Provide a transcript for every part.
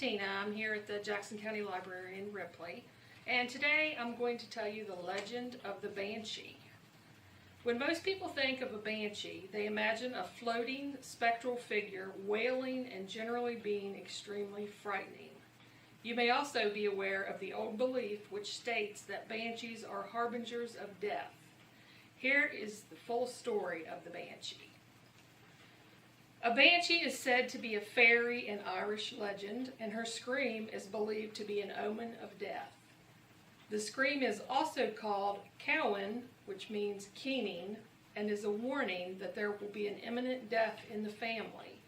Tina. I'm here at the Jackson County Library in Ripley, and today I'm going to tell you the legend of the Banshee. When most people think of a banshee, they imagine a floating, spectral figure wailing and generally being extremely frightening. You may also be aware of the old belief which states that banshees are harbingers of death. Here is the full story of the banshee. A banshee is said to be a fairy in Irish legend, and her scream is believed to be an omen of death. The scream is also called Cowan, which means keening, and is a warning that there will be an imminent death in the family.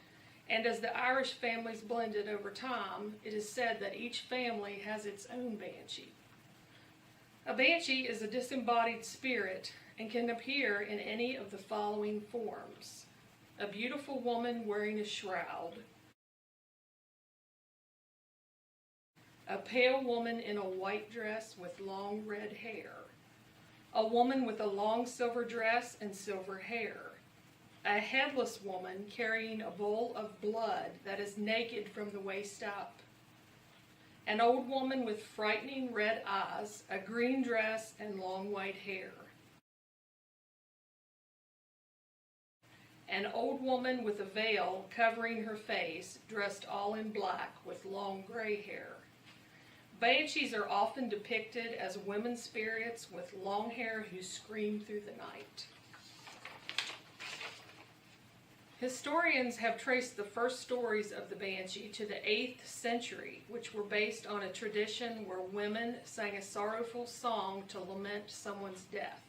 And as the Irish families blended over time, it is said that each family has its own banshee. A banshee is a disembodied spirit and can appear in any of the following forms: a beautiful woman wearing a shroud, a pale woman in a white dress with long red hair, a woman with a long silver dress and silver hair, a headless woman carrying a bowl of blood that is naked from the waist up, an old woman with frightening red eyes, a green dress and long white hair, an old woman with a veil covering her face, dressed all in black with long gray hair. Banshees are often depicted as women spirits with long hair who scream through the night. Historians have traced the first stories of the banshee to the 8th century, which were based on a tradition where women sang a sorrowful song to lament someone's death.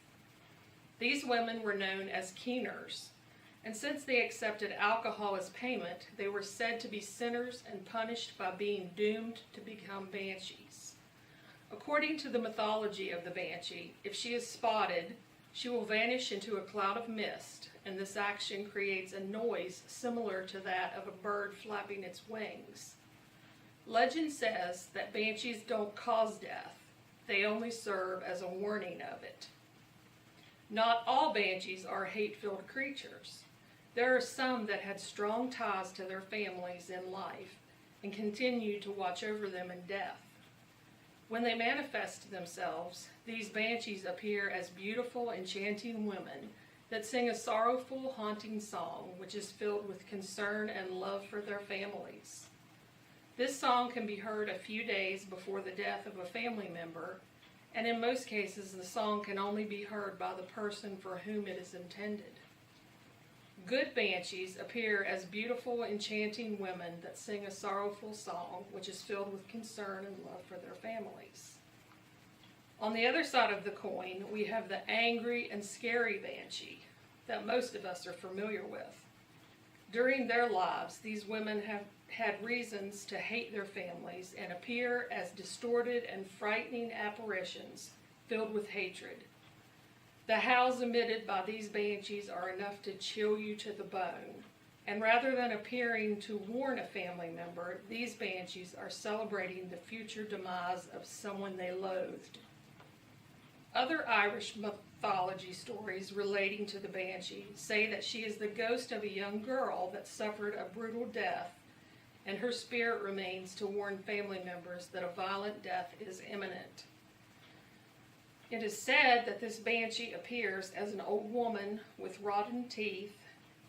These women were known as keeners, and since they accepted alcohol as payment, they were said to be sinners and punished by being doomed to become banshees. According to the mythology of the banshee, if she is spotted, she will vanish into a cloud of mist, and this action creates a noise similar to that of a bird flapping its wings. Legend says that banshees don't cause death, they only serve as a warning of it. Not all banshees are hate-filled creatures. There are some that had strong ties to their families in life and continue to watch over them in death. When they manifest themselves, these banshees appear as beautiful, enchanting women that sing a sorrowful, haunting song which is filled with concern and love for their families. This song can be heard a few days before the death of a family member, and in most cases the song can only be heard by the person for whom it is intended. Good banshees appear as beautiful, enchanting women that sing a sorrowful song which is filled with concern and love for their families. On the other side of the coin, we have the angry and scary banshee that most of us are familiar with. During their lives, these women have had reasons to hate their families and appear as distorted and frightening apparitions filled with hatred. The howls emitted by these banshees are enough to chill you to the bone, and rather than appearing to warn a family member, these banshees are celebrating the future demise of someone they loathed. Other Irish mythology stories relating to the banshee say that she is the ghost of a young girl that suffered a brutal death, and her spirit remains to warn family members that a violent death is imminent. It is said that this banshee appears as an old woman with rotten teeth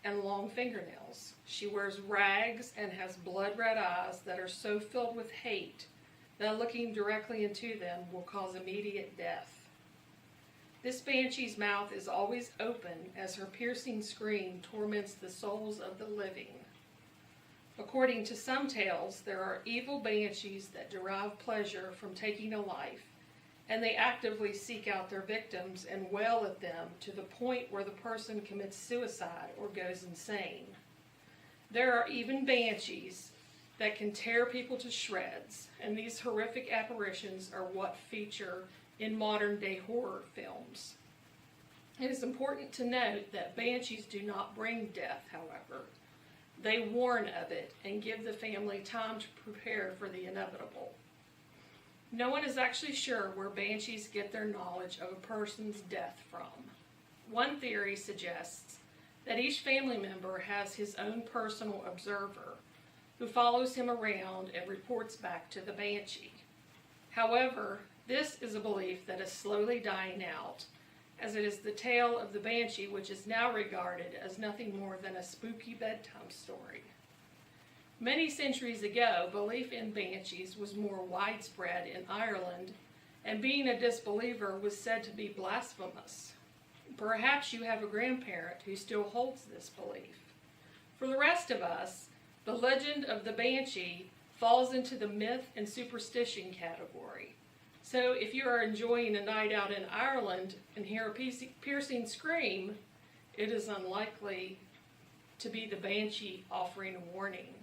and long fingernails. She wears rags and has blood-red eyes that are so filled with hate that looking directly into them will cause immediate death. This banshee's mouth is always open as her piercing scream torments the souls of the living. According to some tales, there are evil banshees that derive pleasure from taking a life, and they actively seek out their victims and wail at them to the point where the person commits suicide or goes insane. There are even banshees that can tear people to shreds, and these horrific apparitions are what feature in modern-day horror films. It is important to note that banshees do not bring death, however. They warn of it and give the family time to prepare for the inevitable. No one is actually sure where banshees get their knowledge of a person's death from. One theory suggests that each family member has his own personal observer, who follows him around and reports back to the banshee. However, this is a belief that is slowly dying out, as it is the tale of the banshee which is now regarded as nothing more than a spooky bedtime story. Many centuries ago, belief in banshees was more widespread in Ireland, and being a disbeliever was said to be blasphemous. Perhaps you have a grandparent who still holds this belief. For the rest of us, the legend of the banshee falls into the myth and superstition category. So if you are enjoying a night out in Ireland and hear a piercing scream, it is unlikely to be the banshee offering a warning.